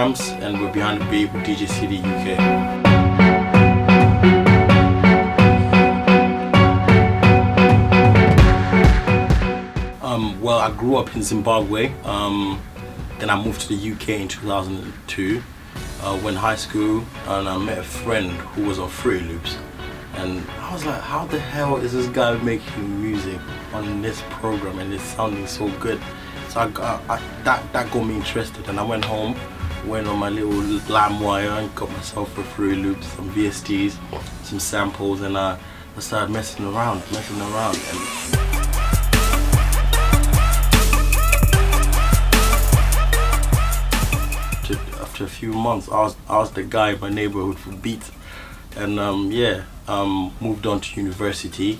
drums, and we're behind the beat with DJ CD UK. Well, I grew up in Zimbabwe. Then I moved to the UK in 2002. Went high school, and I met a friend who was on Fruity Loops. And I was like, how the hell is this guy making music on this program and it's sounding so good? So that got me interested, and I went home, went on my little LimeWire and got myself a Fruity Loops, some VSTs, some samples, and I started messing around. And after a few months, I was the guy in my neighborhood for beats, and moved on to university.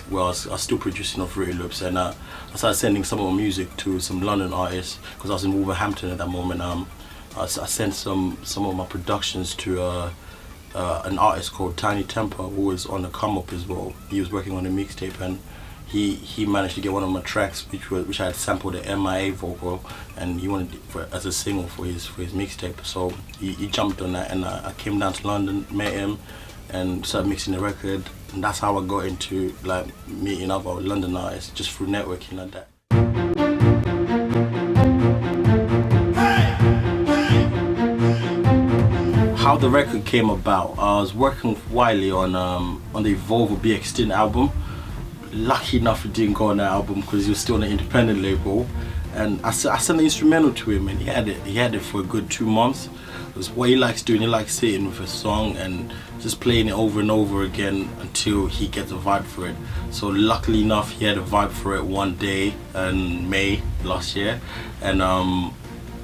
Well, I was still producing on Fruity Loops, and I started sending some of my music to some London artists because I was in Wolverhampton at that moment. I sent some of my productions to an artist called Tiny Temper, who was on the come up as well. He was working on a mixtape, and he managed to get one of my tracks, which I had sampled the MIA vocal, and he wanted it as a single for his mixtape. So he jumped on that, and I came down to London, met him, and started mixing the record. And that's how I got into like meeting other London artists, just through networking like that. How the record came about, I was working with Wiley on the Evolve or Be Extinct album. Lucky enough it didn't go on that album because he was still on an independent label, and I sent the instrumental to him, and he had it for a good 2 months. It was what he likes doing. He likes sitting with a song and just playing it over and over again until he gets a vibe for it. So luckily enough, he had a vibe for it one day in May last year, and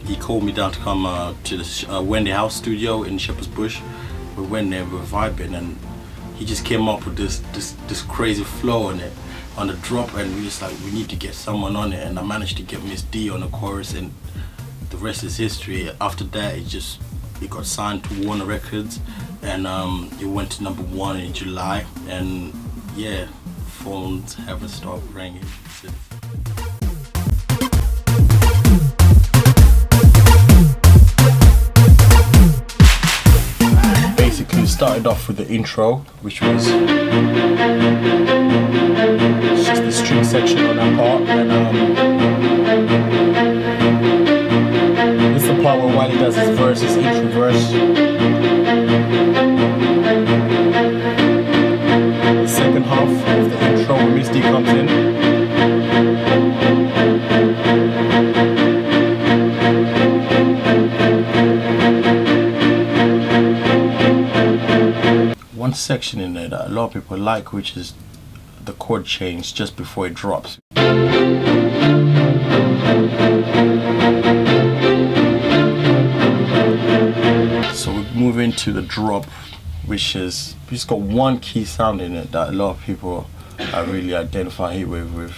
he called me down to come to the Wendy House studio in Shepherd's Bush. We went there, we were vibing, and he just came up with this crazy flow on it, on the drop, and we just like, we need to get someone on it, and I managed to get Miss D on the chorus, and the rest is history. After that, it got signed to Warner Records, and it went to #1 in July, and yeah, phones haven't stopped ringing since. Basically, started off with the intro, which was just the string section on that part, and this is the part where Wiley does his verse, his intro verse. The second half of the intro where Miss D comes in. One section in there that a lot of people like, which is the chord change just before it drops. So we move into the drop, which is, it's got one key sound in it that a lot of people really identify Heatwave with.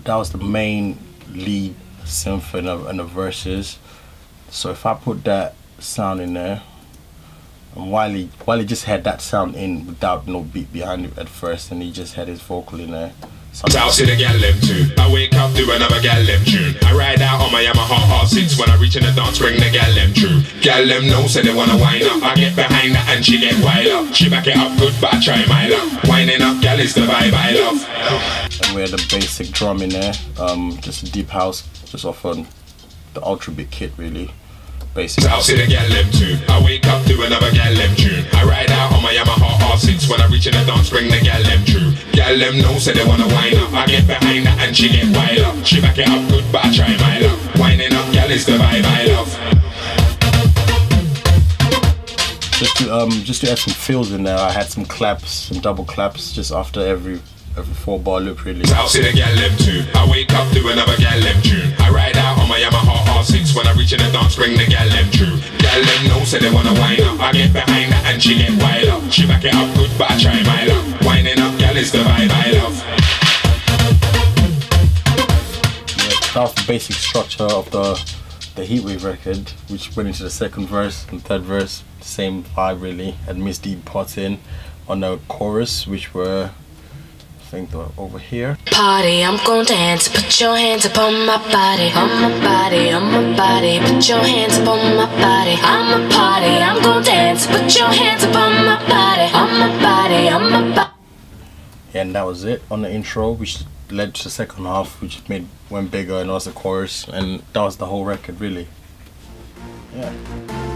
That was the main lead synth and the verses. So if I put that sound in there, and Wiley just had that sound in without no beat behind it at first, and he just had his vocal in there. Out to the gal them too. I wake up to another gal them tune. I ride out on my Yamaha R6 when I reach in the dance, bring the gal them true. Gal them know, say they wanna wind up. I get behind her and she get wild up. She back it up good, but I try my luck. Winding up, gal is the vibe I love. And we had the basic drum in there, just a deep house, just off on the Ultra Big kit really. Basic. Out to the gal them too. I wake up to another gal them tune. I ride out on my Yamaha R6 when I reach in the dance, bring the gal them true. Gal them know, say they wanna wind up. I get behind her and she get wild up. She back it up good, but I try my luck. Winding up, gal is the vibe I love. Just to add some fills in there, I had some claps, some double claps, just after every 4-bar loop really. Out to the gal them too. I wake up to another gal them tune. I ride out on my Yamaha R6 when I reach in the dance, bring the gal them true. Gal them know, say they wanna wind up. I get behind her and she get wild up. She back it up good, but I try my luck. Winding up, gal is the vibe I love. Yeah, that was the basic structure of the the Heatwave record, which went into the second verse and third verse, same vibe really, and Miss D potting on the chorus, which were, I think they're over here. Party, I'm gon' dance, put your hands up on my body, on my body, on my body, put your hands up on my body. I'm a party, I'm gon' dance, put your hands up on my body, on my body, on my body. And that was it on the intro, which led to the second half, which went bigger, and was the chorus, and that was the whole record really. Yeah.